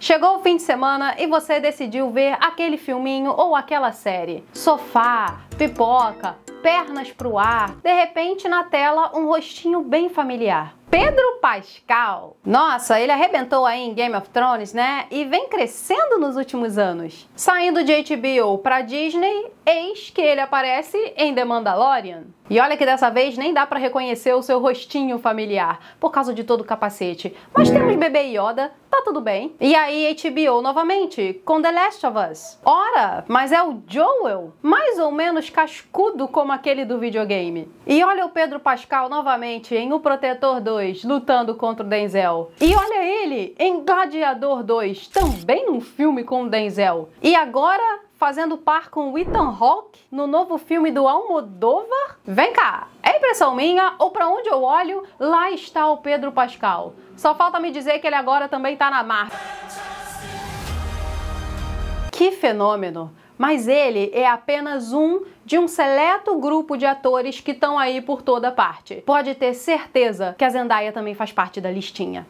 Chegou o fim de semana e você decidiu ver aquele filminho ou aquela série. Sofá, pipoca, pernas pro ar, de repente na tela um rostinho bem familiar. Pedro Pascal. Nossa, ele arrebentou aí em Game of Thrones, né? E vem crescendo nos últimos anos. Saindo de HBO pra Disney, eis que ele aparece em The Mandalorian. E olha que dessa vez nem dá pra reconhecer o seu rostinho familiar, por causa de todo o capacete. Mas temos bebê Yoda, tá tudo bem. E aí HBO novamente, com The Last of Us. Ora, mas é o Joel, mais ou menos cascudo como aquele do videogame. E olha o Pedro Pascal novamente em O Protetor 2, lutando contra o Denzel. E olha ele em Gladiador 2, também um filme com o Denzel. E agora fazendo par com o Ethan Hawke no novo filme do Almodóvar? Vem cá, é impressão minha ou pra onde eu olho, lá está o Pedro Pascal. Só falta me dizer que ele agora também tá na Marvel. Que fenômeno! Mas ele é apenas um de um seleto grupo de atores que estão aí por toda parte. Pode ter certeza que a Zendaya também faz parte da listinha.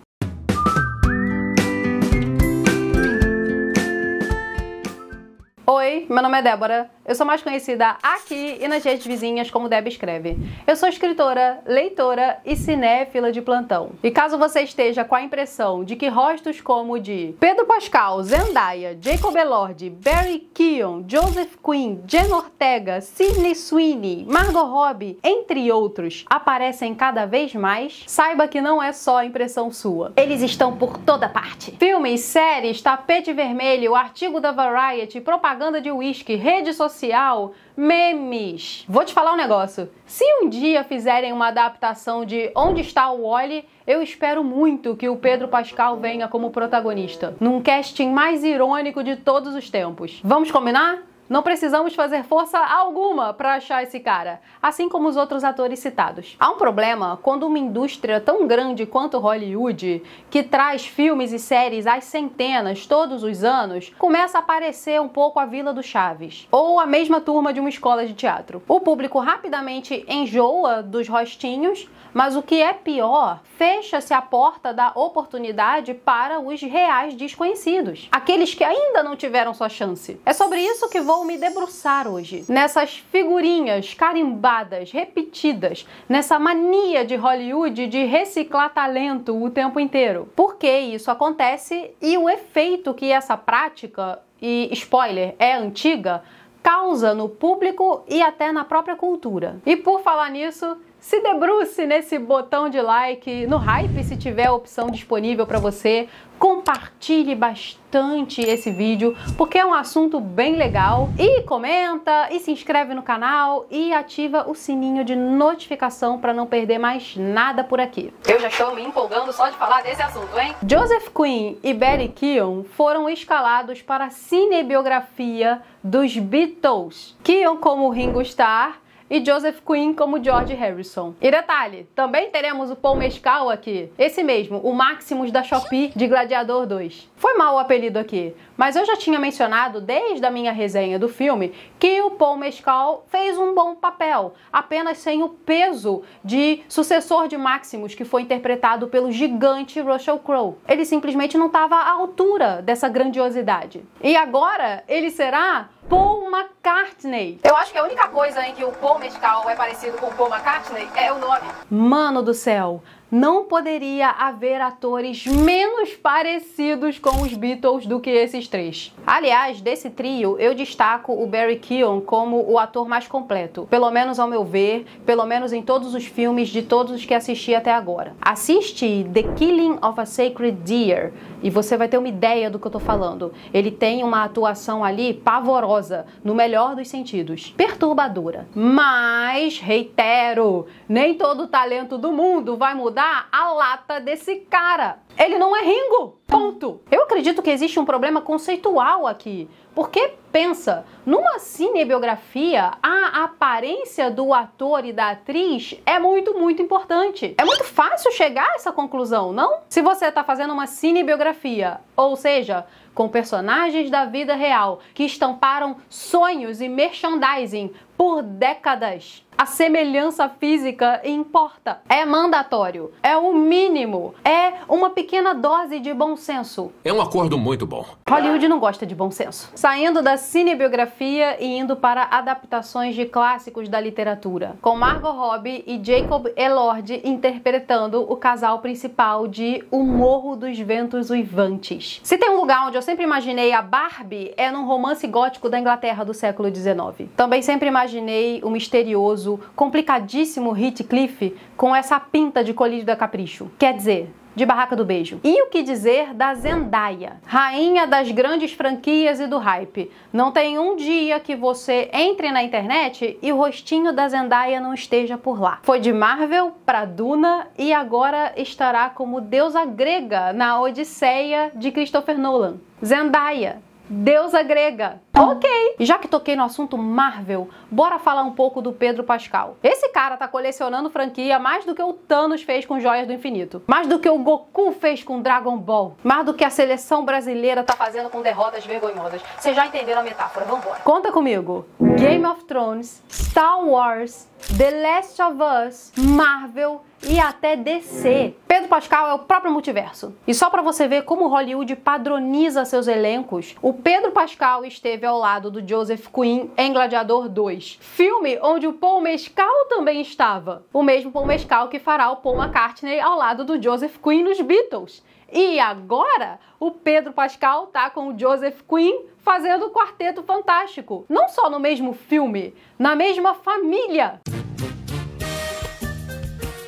Oi, meu nome é Débora, eu sou mais conhecida aqui e nas redes vizinhas como Deb Escreve. Eu sou escritora, leitora e cinéfila de plantão. E caso você esteja com a impressão de que rostos como o de Pedro Pascal, Zendaya, Jacob Elordi, Barry Keoghan, Joseph Quinn, Jen Ortega, Sydney Sweeney, Margot Robbie, entre outros, aparecem cada vez mais, saiba que não é só impressão sua. Eles estão por toda parte. Filmes, séries, tapete vermelho, artigo da Variety, propaganda de uísque, rede social, memes. Vou te falar um negócio. Se um dia fizerem uma adaptação de Onde Está o Wally, eu espero muito que o Pedro Pascal venha como protagonista, num casting mais irônico de todos os tempos. Vamos combinar? Não precisamos fazer força alguma para achar esse cara, assim como os outros atores citados. Há um problema quando uma indústria tão grande quanto Hollywood, que traz filmes e séries às centenas todos os anos, começa a parecer um pouco a Vila do Chaves, ou a mesma turma de uma escola de teatro. O público rapidamente enjoa dos rostinhos, mas o que é pior, fecha-se a porta da oportunidade para os reais desconhecidos, aqueles que ainda não tiveram sua chance. É sobre isso que vou me debruçar hoje, nessas figurinhas carimbadas, repetidas, nessa mania de Hollywood de reciclar talento o tempo inteiro. Por que isso acontece e o efeito que essa prática, e spoiler, é antiga, causa no público e até na própria cultura. E por falar nisso, se debruce nesse botão de like, no hype se tiver a opção disponível para você, compartilhe bastante esse vídeo, porque é um assunto bem legal, e comenta, e se inscreve no canal, e ativa o sininho de notificação para não perder mais nada por aqui. Eu já estou me empolgando só de falar desse assunto, hein? Joseph Quinn e Barry Keoghan foram escalados para a cinebiografia dos Beatles. Keoghan como Ringo Starr, e Joseph Quinn como George Harrison. E detalhe, também teremos o Paul Mescal aqui, esse mesmo, o Maximus da Shopee de Gladiador 2. Foi mal o apelido aqui, mas eu já tinha mencionado desde a minha resenha do filme que o Paul Mescal fez um bom papel, apenas sem o peso de sucessor de Maximus, que foi interpretado pelo gigante Russell Crowe. Ele simplesmente não estava à altura dessa grandiosidade. E agora ele será Paul McCartney. Eu acho que a única coisa em que o Paul Mescal é parecido com o Paul McCartney é o nome. Mano do céu, não poderia haver atores menos parecidos com os Beatles do que esses três. Aliás, desse trio, eu destaco o Barry Keoghan como o ator mais completo. Pelo menos ao meu ver, pelo menos em todos os filmes de todos os que assisti até agora. Assiste The Killing of a Sacred Deer e você vai ter uma ideia do que eu tô falando. Ele tem uma atuação ali pavorosa, no melhor dos sentidos. Perturbadora. Mas, reitero, nem todo o talento do mundo vai mudar a lata desse cara. Ele não é Ringo. Ponto. Eu acredito que existe um problema conceitual aqui. Porque, pensa, numa cinebiografia, a aparência do ator e da atriz é muito importante. É muito fácil chegar a essa conclusão, não? Se você está fazendo uma cinebiografia, ou seja, com personagens da vida real que estamparam sonhos e merchandising por décadas. A semelhança física importa. É mandatório. É o mínimo. É uma pequena dose de bom senso. É um acordo muito bom. Hollywood não gosta de bom senso. Saindo da cinebiografia e indo para adaptações de clássicos da literatura, com Margot Robbie e Jacob Elord interpretando o casal principal de O Morro dos Ventos Uivantes. Se tem um lugar onde eu sempre imaginei a Barbie, é num romance gótico da Inglaterra do século XIX. Também sempre imaginei o misterioso, complicadíssimo Heathcliff com essa pinta de colírio da Capricho. Quer dizer, de Barraca do Beijo. E o que dizer da Zendaya, rainha das grandes franquias e do hype? Não tem um dia que você entre na internet e o rostinho da Zendaya não esteja por lá. Foi de Marvel pra Duna e agora estará como deusa grega na Odisseia de Christopher Nolan. Zendaya, deusa grega. Ok. E já que toquei no assunto Marvel, bora falar um pouco do Pedro Pascal. Esse cara tá colecionando franquia mais do que o Thanos fez com Joias do Infinito. Mais do que o Goku fez com Dragon Ball. Mais do que a seleção brasileira tá fazendo com derrotas vergonhosas. Vocês já entenderam a metáfora, vambora. Conta comigo. Game of Thrones, Star Wars, The Last of Us, Marvel e até DC. Pedro Pascal é o próprio multiverso. E só pra você ver como Hollywood padroniza seus elencos, o Pedro Pascal esteve ao lado do Joseph Quinn em Gladiador 2, filme onde o Paul Mescal também estava. O mesmo Paul Mescal que fará o Paul McCartney ao lado do Joseph Quinn nos Beatles. E agora, o Pedro Pascal tá com o Joseph Quinn fazendo o Quarteto Fantástico. Não só no mesmo filme, na mesma família.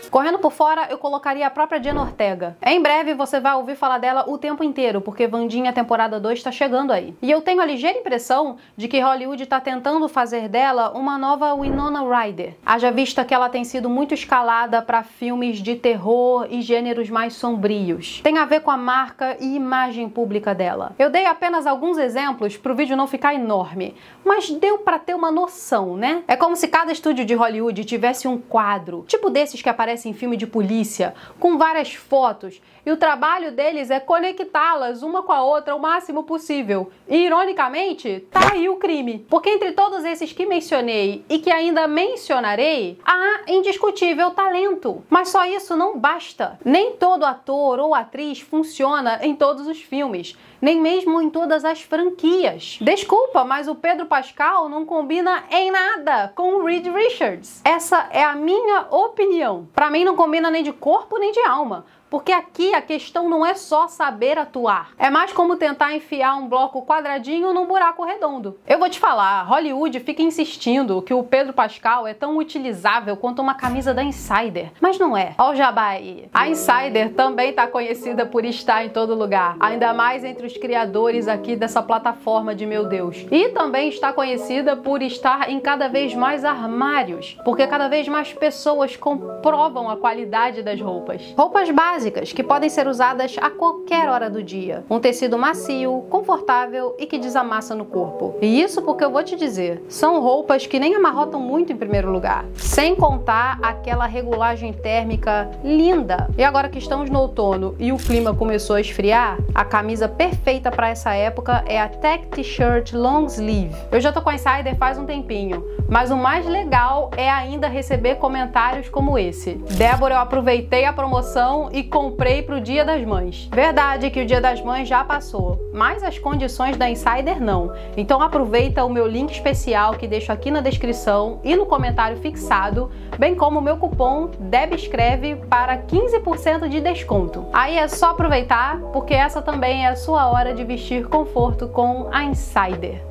Correndo por fora, eu colocaria a própria Jenna Ortega. Em breve você vai ouvir falar dela o tempo inteiro, porque Wandinha temporada 2 tá chegando aí. E eu tenho a ligeira impressão de que Hollywood tá tentando fazer dela uma nova Winona Ryder. Haja vista que ela tem sido muito escalada para filmes de terror e gêneros mais sombrios. Tem a ver com a marca e imagem pública dela. Eu dei apenas alguns exemplos pro vídeo não ficar enorme, mas deu pra ter uma noção, né? É como se cada estúdio de Hollywood tivesse um quadro, tipo desses que aparecem em filme de polícia, com várias fotos, e o trabalho deles é conectá-las uma com a outra o máximo possível. E, ironicamente, tá aí o crime. Porque entre todos esses que mencionei e que ainda mencionarei, há indiscutível talento. Mas só isso não basta. Nem todo ator ou atriz funciona em todos os filmes, nem mesmo em todas as franquias. Desculpa, mas o Pedro Pascal não combina em nada com o Reed Richards. Essa é a minha opinião. Pra mim não combina nem de corpo nem de alma. Porque aqui a questão não é só saber atuar. É mais como tentar enfiar um bloco quadradinho num buraco redondo. Eu vou te falar, Hollywood fica insistindo que o Pedro Pascal é tão utilizável quanto uma camisa da Insider. Mas não é. Ó o jabá aí. A Insider também tá conhecida por estar em todo lugar. Ainda mais entre os criadores aqui dessa plataforma de meu Deus. E também está conhecida por estar em cada vez mais armários. Porque cada vez mais pessoas comprovam a qualidade das roupas. Roupas básicas que podem ser usadas a qualquer hora do dia. Um tecido macio, confortável e que desamassa no corpo. E isso porque eu vou te dizer, são roupas que nem amarrotam muito em primeiro lugar. Sem contar aquela regulagem térmica linda. E agora que estamos no outono e o clima começou a esfriar, a camisa perfeita para essa época é a Tech T-shirt Long Sleeve. Eu já tô com a Insider faz um tempinho, mas o mais legal é ainda receber comentários como esse. Débora, eu aproveitei a promoção e comprei pro Dia das Mães. Verdade que o Dia das Mães já passou, mas as condições da Insider não. Então aproveita o meu link especial que deixo aqui na descrição e no comentário fixado, bem como o meu cupom DEBESCREVE para 15% de desconto. Aí é só aproveitar, porque essa também é a sua hora de vestir conforto com a Insider.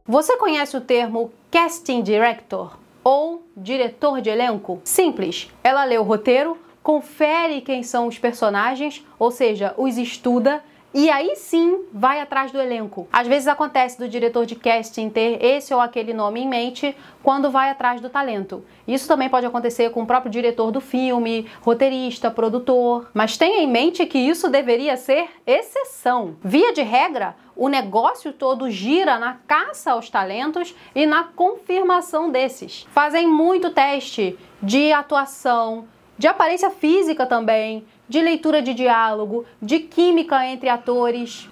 Você conhece o termo Casting Director ou diretor de elenco? Simples, ela lê o roteiro, confere quem são os personagens, ou seja, os estuda, e aí sim vai atrás do elenco. Às vezes acontece do diretor de casting ter esse ou aquele nome em mente quando vai atrás do talento. Isso também pode acontecer com o próprio diretor do filme, roteirista, produtor. Mas tenha em mente que isso deveria ser exceção. Via de regra, o negócio todo gira na caça aos talentos e na confirmação desses. Fazem muito teste de atuação, de aparência física também, de leitura de diálogo, de química entre atores.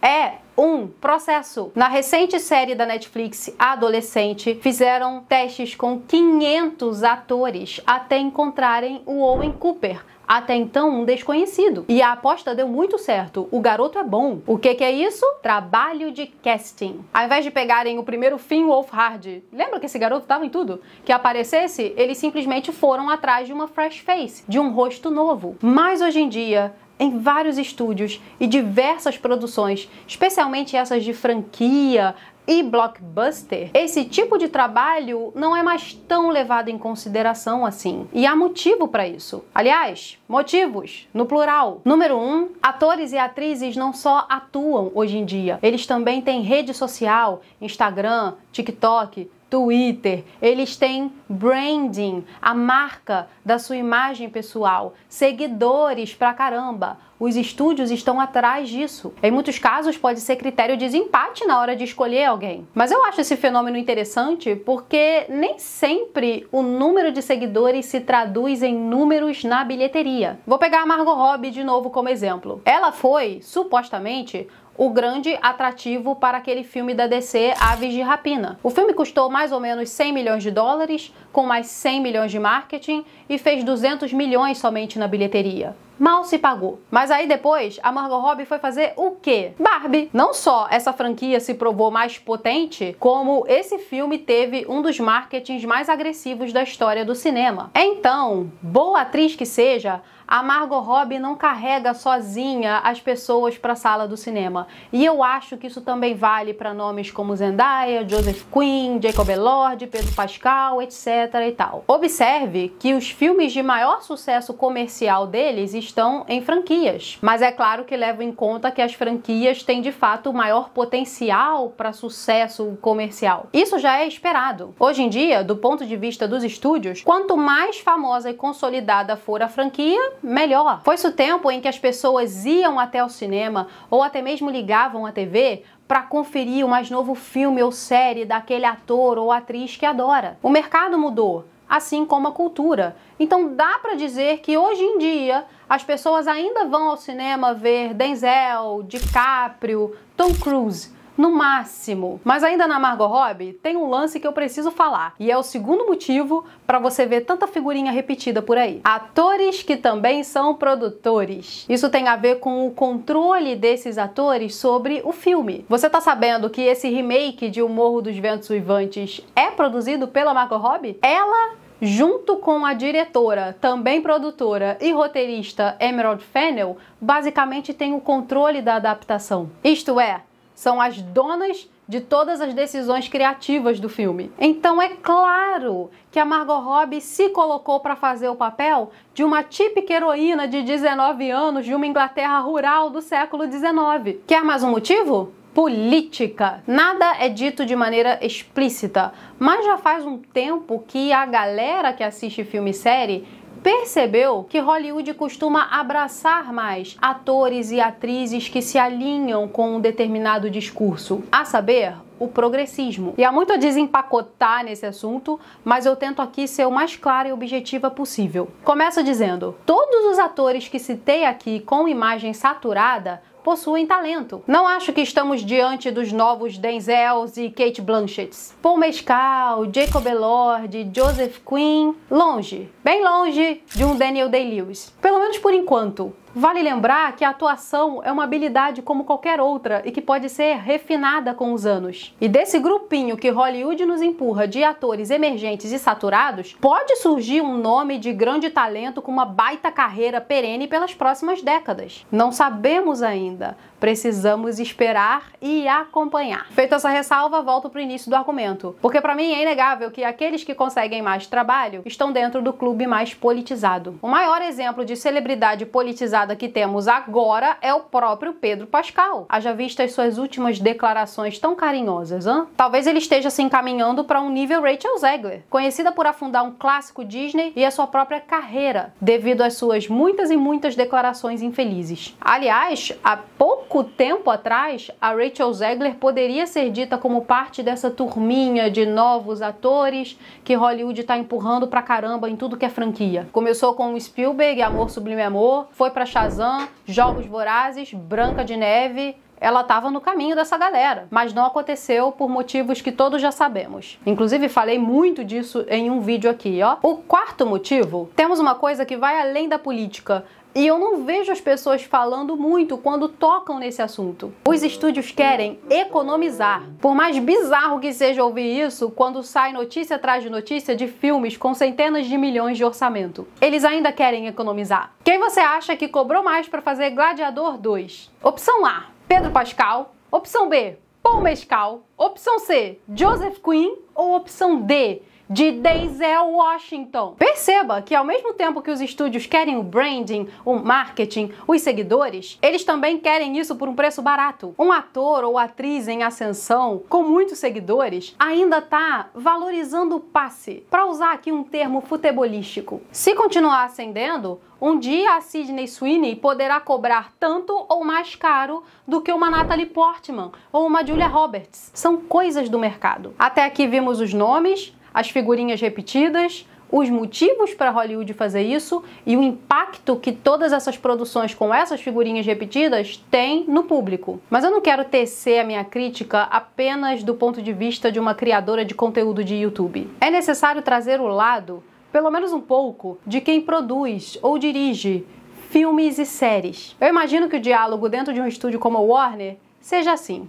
Processo. Na recente série da Netflix Adolescente, fizeram testes com 500 atores até encontrarem o Owen Cooper, até então um desconhecido. E a aposta deu muito certo. O garoto é bom. O que é isso? Trabalho de casting. Ao invés de pegarem o primeiro Finn Wolfhard, lembra que esse garoto estava em tudo? Que aparecesse, eles simplesmente foram atrás de uma fresh face, de um rosto novo. Mas hoje em dia, em vários estúdios e diversas produções, especialmente essas de franquia e blockbuster, esse tipo de trabalho não é mais tão levado em consideração assim. E há motivo para isso. Aliás, motivos, no plural. Número 1, atores e atrizes não só atuam hoje em dia, eles também têm rede social, Instagram, TikTok, Twitter, eles têm branding, a marca da sua imagem pessoal, seguidores pra caramba. Os estúdios estão atrás disso. Em muitos casos pode ser critério de desempate na hora de escolher alguém. Mas eu acho esse fenômeno interessante porque nem sempre o número de seguidores se traduz em números na bilheteria. Vou pegar a Margot Robbie de novo como exemplo. Ela foi, supostamente, o grande atrativo para aquele filme da DC, Aves de Rapina. O filme custou mais ou menos 100 milhões de dólares, com mais 100 milhões de marketing, e fez 200 milhões somente na bilheteria. Mal se pagou. Mas aí depois, a Margot Robbie foi fazer o quê? Barbie. Não só essa franquia se provou mais potente, como esse filme teve um dos marketings mais agressivos da história do cinema. Então, boa atriz que seja, a Margot Robbie não carrega sozinha as pessoas para a sala do cinema. E eu acho que isso também vale para nomes como Zendaya, Joseph Quinn, Jacob Elord, Pedro Pascal, etc. e tal. Observe que os filmes de maior sucesso comercial deles estão em franquias. Mas é claro que levo em conta que as franquias têm de fato maior potencial para sucesso comercial. Isso já é esperado. Hoje em dia, do ponto de vista dos estúdios, quanto mais famosa e consolidada for a franquia, melhor. Foi-se o tempo em que as pessoas iam até o cinema ou até mesmo ligavam a TV para conferir o mais novo filme ou série daquele ator ou atriz que adora. O mercado mudou, assim como a cultura. Então dá para dizer que hoje em dia as pessoas ainda vão ao cinema ver Denzel, DiCaprio, Tom Cruise, no máximo. Mas ainda na Margot Robbie tem um lance que eu preciso falar, e é o segundo motivo para você ver tanta figurinha repetida por aí. Atores que também são produtores. Isso tem a ver com o controle desses atores sobre o filme. Você tá sabendo que esse remake de O Morro dos Ventos Uivantes é produzido pela Margot Robbie? Ela, junto com a diretora, também produtora e roteirista Emerald Fennell, basicamente tem o controle da adaptação. Isto é, são as donas de todas as decisões criativas do filme. Então é claro que a Margot Robbie se colocou para fazer o papel de uma típica heroína de 19 anos de uma Inglaterra rural do século XIX. Quer mais um motivo? Política. Nada é dito de maneira explícita, mas já faz um tempo que a galera que assiste filme e série percebeu que Hollywood costuma abraçar mais atores e atrizes que se alinham com um determinado discurso, a saber, o progressismo. E há muito a desempacotar nesse assunto, mas eu tento aqui ser o mais clara e objetiva possível. Começo dizendo, todos os atores que citei aqui com imagem saturada possuem talento. Não acho que estamos diante dos novos Denzels e Cate Blanchetts. Paul Mescal, Jacob Elord, Joseph Quinn, longe, bem longe de um Daniel Day-Lewis. Pelo menos por enquanto. Vale lembrar que a atuação é uma habilidade como qualquer outra e que pode ser refinada com os anos. E desse grupinho que Hollywood nos empurra de atores emergentes e saturados, pode surgir um nome de grande talento com uma baita carreira perene pelas próximas décadas. Não sabemos ainda. Precisamos esperar e acompanhar. Feita essa ressalva, volto para o início do argumento. Porque para mim é inegável que aqueles que conseguem mais trabalho estão dentro do clube mais politizado. O maior exemplo de celebridade politizada que temos agora é o próprio Pedro Pascal. Haja vista as suas últimas declarações tão carinhosas, hein? Talvez ele esteja se encaminhando para um nível Rachel Zegler, conhecida por afundar um clássico Disney e a sua própria carreira, devido às suas muitas e muitas declarações infelizes. Aliás, há pouco tempo atrás, a Rachel Zegler poderia ser dita como parte dessa turminha de novos atores que Hollywood tá empurrando pra caramba em tudo que é franquia. Começou com o Spielberg, Amor Sublime Amor, foi pra Shazam, Jogos Vorazes, Branca de Neve, ela estava no caminho dessa galera, mas não aconteceu por motivos que todos já sabemos. Inclusive, falei muito disso em um vídeo aqui, ó. O quarto motivo, temos uma coisa que vai além da política, e eu não vejo as pessoas falando muito quando tocam nesse assunto. Os estúdios querem economizar. Por mais bizarro que seja ouvir isso, quando sai notícia atrás de notícia de filmes com centenas de milhões de orçamento, eles ainda querem economizar. Quem você acha que cobrou mais para fazer Gladiador 2? Opção A, Pedro Pascal. Opção B, Paul Mescal. Opção C, Joseph Quinn. Ou opção D, de Denzel Washington. Perceba que ao mesmo tempo que os estúdios querem o branding, o marketing, os seguidores, eles também querem isso por um preço barato. Um ator ou atriz em ascensão, com muitos seguidores, ainda está valorizando o passe, para usar aqui um termo futebolístico. Se continuar ascendendo, um dia a Sydney Sweeney poderá cobrar tanto ou mais caro do que uma Natalie Portman ou uma Julia Roberts. São coisas do mercado. Até aqui vimos os nomes, as figurinhas repetidas, os motivos para Hollywood fazer isso e o impacto que todas essas produções com essas figurinhas repetidas têm no público. Mas eu não quero tecer a minha crítica apenas do ponto de vista de uma criadora de conteúdo de YouTube. É necessário trazer o lado, pelo menos um pouco, de quem produz ou dirige filmes e séries. Eu imagino que o diálogo dentro de um estúdio como a Warner seja assim.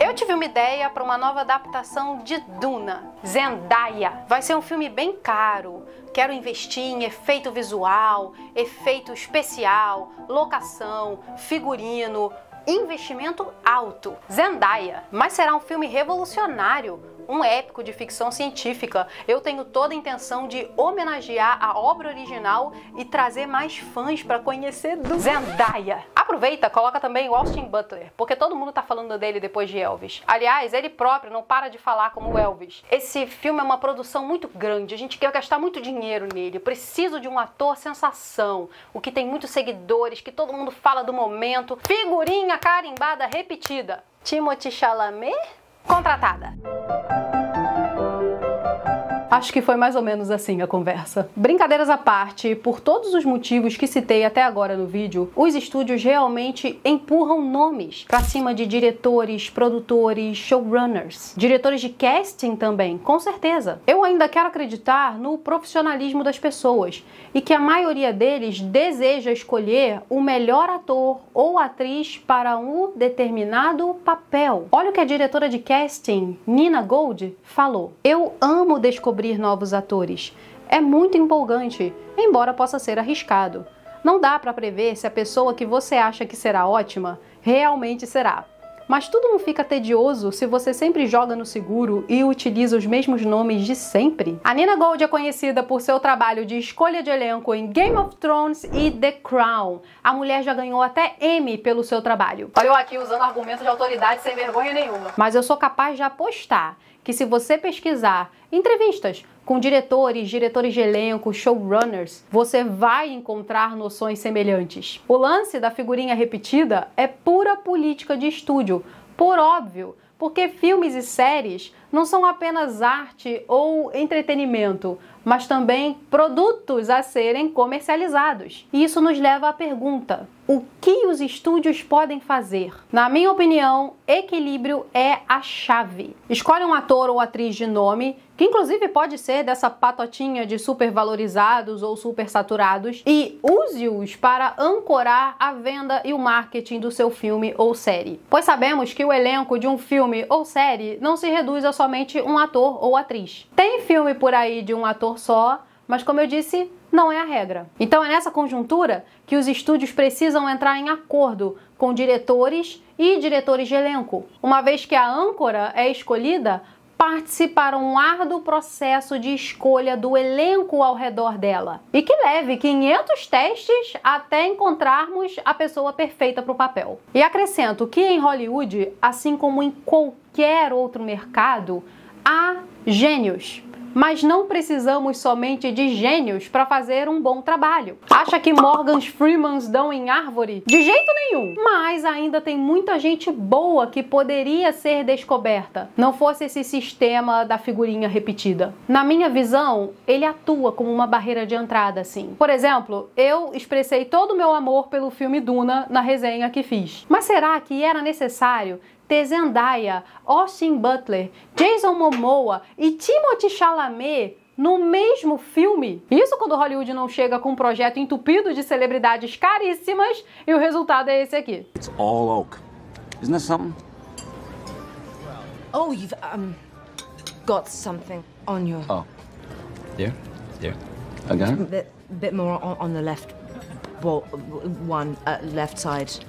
Eu tive uma ideia para uma nova adaptação de Duna, Zendaya. Vai ser um filme bem caro. Quero investir em efeito visual, efeito especial, locação, figurino, investimento alto. Zendaya. Mas será um filme revolucionário, um épico de ficção científica. Eu tenho toda a intenção de homenagear a obra original e trazer mais fãs para conhecer do Zendaya. Aproveita, coloca também o Austin Butler, porque todo mundo tá falando dele depois de Elvis. Aliás, ele próprio não para de falar como Elvis. Esse filme é uma produção muito grande, a gente quer gastar muito dinheiro nele. Eu preciso de um ator sensação, o que tem muitos seguidores, que todo mundo fala do momento. Figurinha carimbada repetida. Timothée Chalamet, contratada. Acho que foi mais ou menos assim a conversa. Brincadeiras à parte, por todos os motivos que citei até agora no vídeo, os estúdios realmente empurram nomes pra cima de diretores, produtores, showrunners, diretores de casting também, com certeza. Eu ainda quero acreditar no profissionalismo das pessoas e que a maioria deles deseja escolher o melhor ator ou atriz para um determinado papel. Olha o que a diretora de casting, Nina Gold, falou. Eu amo descobrir novos atores. É muito empolgante, embora possa ser arriscado. Não dá para prever se a pessoa que você acha que será ótima realmente será. Mas tudo não fica tedioso se você sempre joga no seguro e utiliza os mesmos nomes de sempre. A Nina Gold é conhecida por seu trabalho de escolha de elenco em Game of Thrones e The Crown. A mulher já ganhou até Emmy pelo seu trabalho. Olha eu aqui usando argumentos de autoridade sem vergonha nenhuma. Mas eu sou capaz de apostar que se você pesquisar entrevistas com diretores de elenco, showrunners, você vai encontrar noções semelhantes. O lance da figurinha repetida é pura política de estúdio, por óbvio, porque filmes e séries não são apenas arte ou entretenimento, mas também produtos a serem comercializados. E isso nos leva à pergunta: o que os estúdios podem fazer? Na minha opinião, equilíbrio é a chave. Escolhe um ator ou atriz de nome, que inclusive pode ser dessa patotinha de supervalorizados ou supersaturados, e use-os para ancorar a venda e o marketing do seu filme ou série. Pois sabemos que o elenco de um filme ou série não se reduz a somente um ator ou atriz. Tem filme por aí de um ator só, mas como eu disse, não é a regra. Então é nessa conjuntura que os estúdios precisam entrar em acordo com diretores e diretores de elenco. Uma vez que a âncora é escolhida, participar um árduo processo de escolha do elenco ao redor dela. E que leve 500 testes até encontrarmos a pessoa perfeita para o papel. E acrescento que em Hollywood, assim como em qualquer outro mercado, há gênios. Mas não precisamos somente de gênios para fazer um bom trabalho. Acha que Morgan Freemans dão em árvore? De jeito nenhum! Mas ainda tem muita gente boa que poderia ser descoberta, não fosse esse sistema da figurinha repetida. Na minha visão, ele atua como uma barreira de entrada, assim. Por exemplo, eu expressei todo o meu amor pelo filme Duna na resenha que fiz. Mas será que era necessário ter Zendaya, Austin Butler, Jason Momoa e Timothée Chalamet no mesmo filme? Isso quando Hollywood não chega com um projeto entupido de celebridades caríssimas e o resultado é esse aqui. It's all oak. Isn't that something? Oh, you've got something on your... Oh. Yeah? Yeah. Again? Bit more on the left, left side.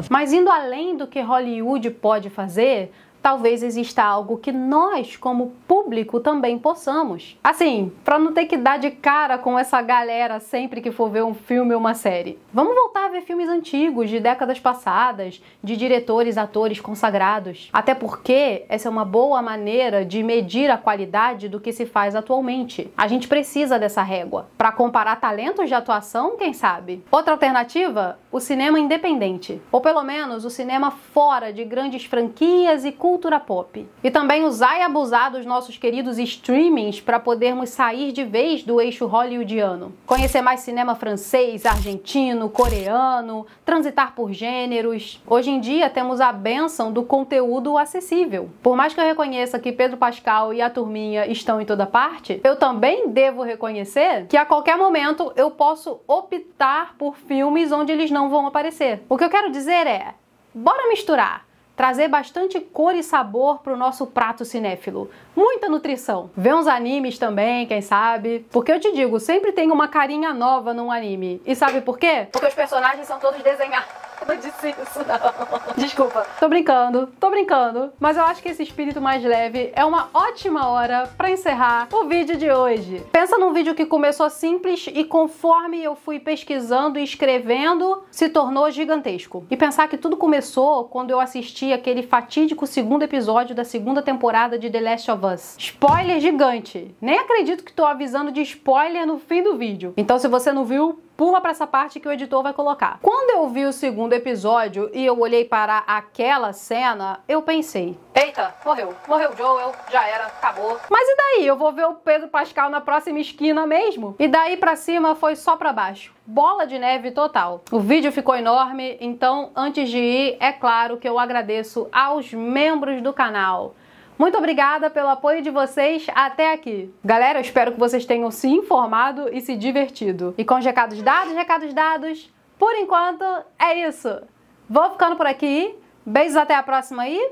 Mas indo além do que Hollywood pode fazer, talvez exista algo que nós, como público, também possamos. Assim, pra não ter que dar de cara com essa galera sempre que for ver um filme ou uma série. Vamos voltar a ver filmes antigos, de décadas passadas, de diretores, atores consagrados. Até porque essa é uma boa maneira de medir a qualidade do que se faz atualmente. A gente precisa dessa régua. Pra comparar talentos de atuação, quem sabe? Outra alternativa? O cinema independente. Ou pelo menos o cinema fora de grandes franquias e cultura pop. E também usar e abusar dos nossos queridos streamings para podermos sair de vez do eixo hollywoodiano. Conhecer mais cinema francês, argentino, coreano, transitar por gêneros. Hoje em dia temos a bênção do conteúdo acessível. Por mais que eu reconheça que Pedro Pascal e a turminha estão em toda parte, eu também devo reconhecer que a qualquer momento eu posso optar por filmes onde eles não vão aparecer. O que eu quero dizer é, bora misturar. Trazer bastante cor e sabor pro nosso prato cinéfilo. Muita nutrição. Ver uns animes também, quem sabe. Porque eu te digo, sempre tem uma carinha nova num anime. E sabe por quê? Porque os personagens são todos desenhados. Não disse isso, não. Desculpa. Tô brincando. Mas eu acho que esse espírito mais leve é uma ótima hora pra encerrar o vídeo de hoje. Pensa num vídeo que começou simples e conforme eu fui pesquisando e escrevendo, se tornou gigantesco. E pensar que tudo começou quando eu assisti aquele fatídico segundo episódio da segunda temporada de The Last of Us. Spoiler gigante. Nem acredito que tô avisando de spoiler no fim do vídeo. Então se você não viu, pula pra essa parte que o editor vai colocar. Quando eu vi o segundo episódio e eu olhei para aquela cena, eu pensei, eita, morreu Joel, já era, acabou. Mas e daí? Eu vou ver o Pedro Pascal na próxima esquina mesmo? E daí pra cima foi só pra baixo. Bola de neve total. O vídeo ficou enorme, então antes de ir, é claro que eu agradeço aos membros do canal. Muito obrigada pelo apoio de vocês até aqui. Galera, eu espero que vocês tenham se informado e se divertido. E com os recados dados, por enquanto é isso. Vou ficando por aqui. Beijos, até a próxima e...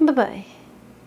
bye bye.